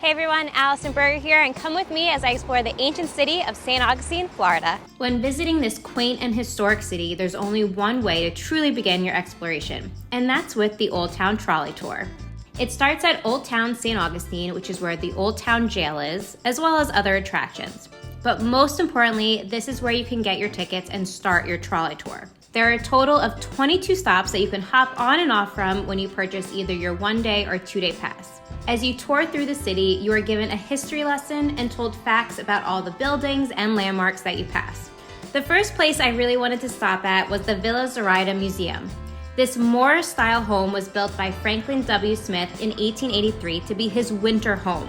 Hey everyone, Allison Berger here, and come with me as I explore the ancient city of St. Augustine, Florida. When visiting this quaint and historic city, there's only one way to truly begin your exploration, and that's with the Old Town Trolley Tour. It starts at Old Town St. Augustine, which is where the Old Town Jail is, as well as other attractions. But most importantly, this is where you can get your tickets and start your trolley tour. There are a total of 22 stops that you can hop on and off from when you purchase either your one-day or two-day pass. As you tour through the city, you are given a history lesson and told facts about all the buildings and landmarks that you pass. The first place I really wanted to stop at was the Villa Zoraida Museum. This Moorish-style home was built by Franklin W. Smith in 1883 to be his winter home.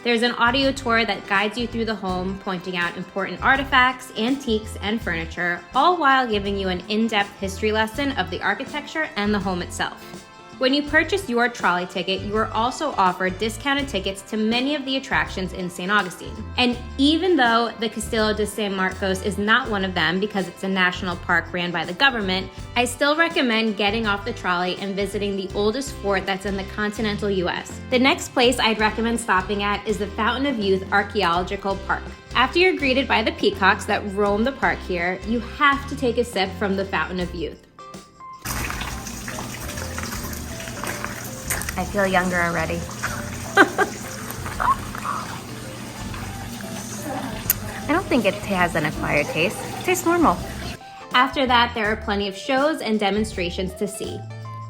There's an audio tour that guides you through the home, pointing out important artifacts, antiques, and furniture, all while giving you an in-depth history lesson of the architecture and the home itself. When you purchase your trolley ticket, you are also offered discounted tickets to many of the attractions in St. Augustine. And even though the Castillo de San Marcos is not one of them because it's a national park ran by the government, I still recommend getting off the trolley and visiting the oldest fort that's in the continental US. The next place I'd recommend stopping at is the Fountain of Youth Archaeological Park. After you're greeted by the peacocks that roam the park here, you have to take a sip from the Fountain of Youth. I feel younger already. I don't think it has an acquired taste. It tastes normal. After that, there are plenty of shows and demonstrations to see.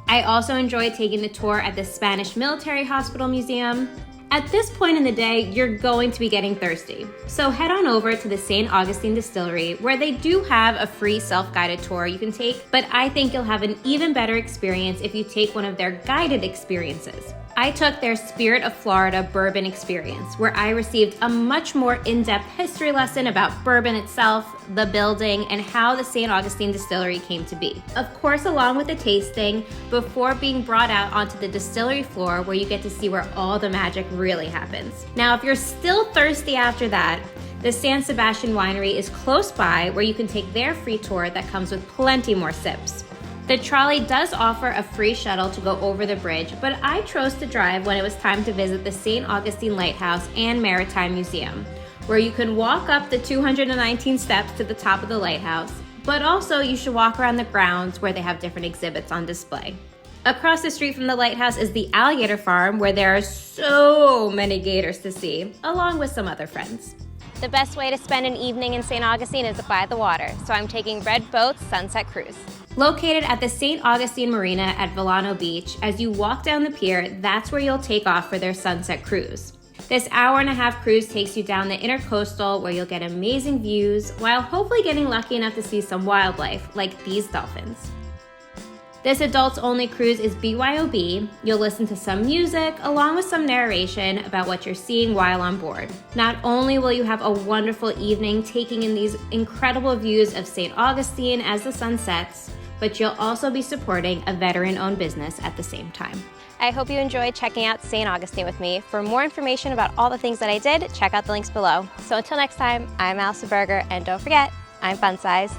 I also enjoyed taking the tour at the Spanish Military Hospital Museum. At this point in the day, you're going to be getting thirsty. So head on over to the St. Augustine Distillery, where they do have a free self-guided tour you can take, but I think you'll have an even better experience if you take one of their guided experiences. I took their Spirit of Florida Bourbon experience, where I received a much more in-depth history lesson about bourbon itself, the building, and how the St. Augustine Distillery came to be. Of course, along with the tasting, before being brought out onto the distillery floor where you get to see where all the magic really happens. Now, if you're still thirsty after that, the San Sebastian Winery is close by where you can take their free tour that comes with plenty more sips. The trolley does offer a free shuttle to go over the bridge, but I chose to drive when it was time to visit the St. Augustine Lighthouse and Maritime Museum, where you can walk up the 219 steps to the top of the lighthouse, but also you should walk around the grounds where they have different exhibits on display. Across the street from the lighthouse is the alligator farm, where there are so many gators to see, along with some other friends. The best way to spend an evening in St. Augustine is by the water, so I'm taking Red Boat's Sunset Cruise. Located at the St. Augustine Marina at Villano Beach, as you walk down the pier, that's where you'll take off for their Sunset Cruise. This hour-and-a-half cruise takes you down the intercoastal where you'll get amazing views, while hopefully getting lucky enough to see some wildlife, like these dolphins. This adults-only cruise is BYOB. You'll listen to some music, along with some narration about what you're seeing while on board. Not only will you have a wonderful evening taking in these incredible views of St. Augustine as the sun sets, but you'll also be supporting a veteran-owned business at the same time. I hope you enjoyed checking out St. Augustine with me. For more information about all the things that I did, check out the links below. So until next time, I'm Allison Berger, and don't forget, I'm FunSized.